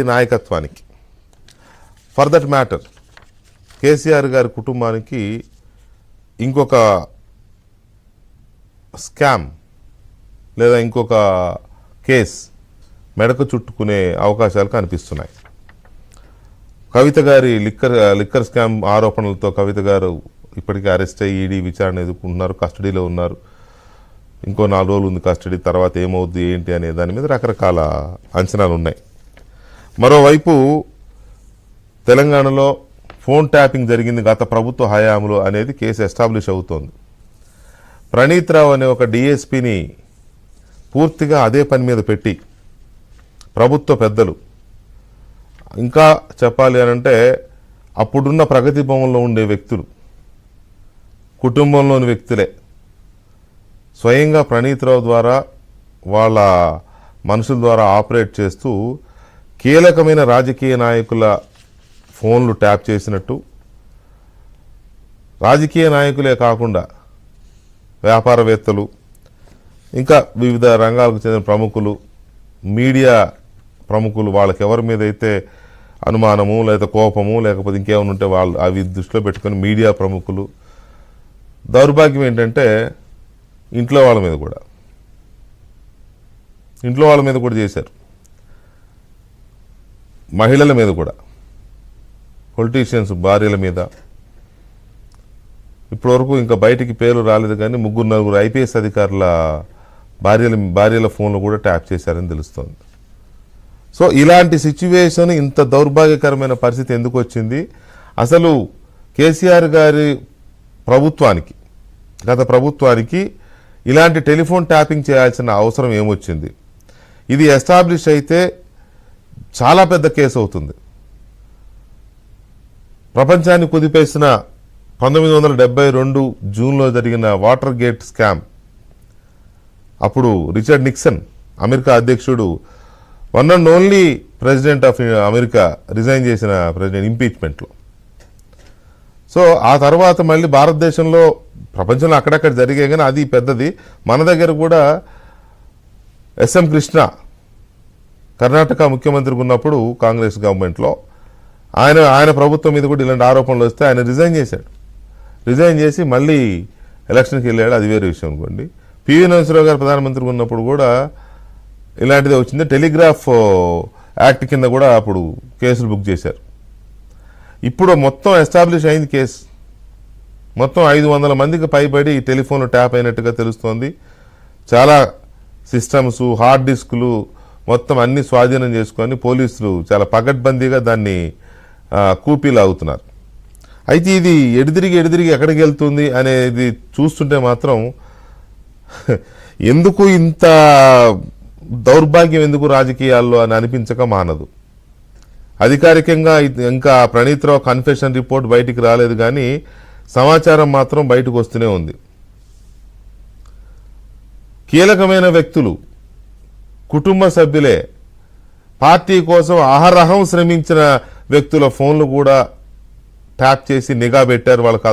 నాయకత్వానికి, for that matter KCR గారి కుటుంబానికి ఇంకొక స్కామ్ లేదా ఇంకొక కేస్ మెడకు చుట్టుకునే అవకాశాలు కనిపిస్తున్నాయి. కవిత గారి లిక్కర్ స్కామ్ ఆరోపణలతో కవిత గారు ఇప్పటికే అరెస్ట్ అయ్యి ఈడీ విచారణ ఎదుర్కొంటున్నారు, కస్టడీలో ఉన్నారు. ఇంకో 4 రోజులు ఉంది కస్టడీ, తర్వాత ఏమవుద్ది ఏంటి అనే దాని మీద రకరకాల అంచనాలు ఉన్నాయి. మరోవైపు తెలంగాణలో ఫోన్ ట్యాపింగ్ జరిగింది గత ప్రభుత్వ హయాంలో అనేది కేసు ఎస్టాబ్లిష్ అవుతోంది. ప్రణీత్ రావు అనే ఒక డిఎస్పీని పూర్తిగా అదే పని మీద పెట్టి ప్రభుత్వ పెద్దలు, ఇంకా చెప్పాలి అనంటే అప్పుడున్న ప్రగతి భవన్లో ఉండే వ్యక్తులు, కుటుంబంలోని వ్యక్తులే స్వయంగా ప్రణీత్ రావు ద్వారా వాళ్ళ మనుషుల ద్వారా ఆపరేట్ చేస్తూ కీలకమైన రాజకీయ నాయకుల ఫోన్లు ట్యాప్ చేసినట్టు, రాజకీయ నాయకులే కాకుండా వ్యాపారవేత్తలు, ఇంకా వివిధ రంగాలకు చెందిన ప్రముఖులు, మీడియా ప్రముఖులు, వాళ్ళకి ఎవరి మీద అయితే అనుమానము లేదా కోపము లేకపోతే ఇంకేమైనా ఉంటే వాళ్ళు అవి దృష్టిలో పెట్టుకొని మీడియా ప్రముఖులు, దౌర్భాగ్యం ఏంటంటే ఇంట్లో వాళ్ళ మీద కూడా చేశారు, మహిళల మీద కూడా, పొలిటీషియన్స్ భార్యల మీద. ఇప్పటివరకు ఇంకా బయటికి పేర్లు రాలేదు కానీ 3-4 ఐపీఎస్ అధికారుల భార్యల ఫోన్లు కూడా ట్యాప్ చేశారని తెలుస్తోంది. సో ఇలాంటి సిచ్యువేషన్, ఇంత దౌర్భాగ్యకరమైన పరిస్థితి ఎందుకు వచ్చింది? అసలు కేసీఆర్ గారి ప్రభుత్వానికి, గత ప్రభుత్వానికి ఇలాంటి టెలిఫోన్ ట్యాపింగ్ చేయాల్సిన అవసరం ఏమొచ్చింది? ఇది ఎస్టాబ్లిష్ అయితే చాలా పెద్ద కేసు అవుతుంది. ప్రపంచాన్ని కుదిపేసిన 1972 జూన్లో జరిగిన వాటర్ గేట్ స్కామ్, అప్పుడు రిచర్డ్ నిక్సన్ అమెరికా అధ్యక్షుడు, one and only president of America, resign చేసిన ప్రెసిడెంట్ ఇంపీచ్మెంట్లో. సో ఆ తర్వాత మళ్ళీ భారతదేశంలో, ప్రపంచంలో అక్కడక్కడ జరిగే కానీ అది పెద్దది. మన దగ్గర కూడా ఎస్ఎం కృష్ణ కర్ణాటక ముఖ్యమంత్రిగా ఉన్నప్పుడు కాంగ్రెస్ గవర్నమెంట్లో ఆయన ప్రభుత్వం మీద కూడా ఇలాంటి ఆరోపణలు వస్తే ఆయన రిజైన్ చేసి మళ్ళీ ఎలక్షన్కి వెళ్ళాడు. అది వేరే విషయం అనుకోండి. పివి నరసింహరావు గారు ప్రధానమంత్రిగా ఉన్నప్పుడు కూడా ఇలాంటిదే వచ్చింది. టెలిగ్రాఫ్ యాక్ట్ కింద కూడా అప్పుడు కేసులు బుక్ చేశారు. ఇప్పుడు మొత్తం ఎస్టాబ్లిష్ అయింది కేసు. మొత్తం 500 మందికి పైబడి టెలిఫోన్లు ట్యాప్ అయినట్టుగా తెలుస్తోంది. చాలా సిస్టమ్స్, హార్డ్ డిస్కులు మొత్తం అన్ని స్వాధీనం చేసుకొని పోలీసులు చాలా పగడ్బందీగా దాన్ని కూపీలాగుతున్నారు. అయితే ఇది ఎడిదిరిగి ఎక్కడికి వెళ్తుంది అనేది చూస్తుంటే మాత్రం ఎందుకు ఇంత దౌర్భాగ్యం ఎందుకు రాజకీయాల్లో అని అనిపించక మానదు. అధికారికంగా ఇంకా ప్రణీత్ రావు కన్ఫెషన్ రిపోర్ట్ బయటికి రాలేదు కానీ సమాచారం మాత్రం బయటకు వస్తూనే ఉంది. కీలకమైన వ్యక్తులు, కుటుంబ సభ్యులే, పార్టీ కోసం అహరహం శ్రమించిన వ్యక్తుల ఫోన్లు కూడా ట్యాప్ చేసి నిఘా పెట్టారు. వాళ్ళకి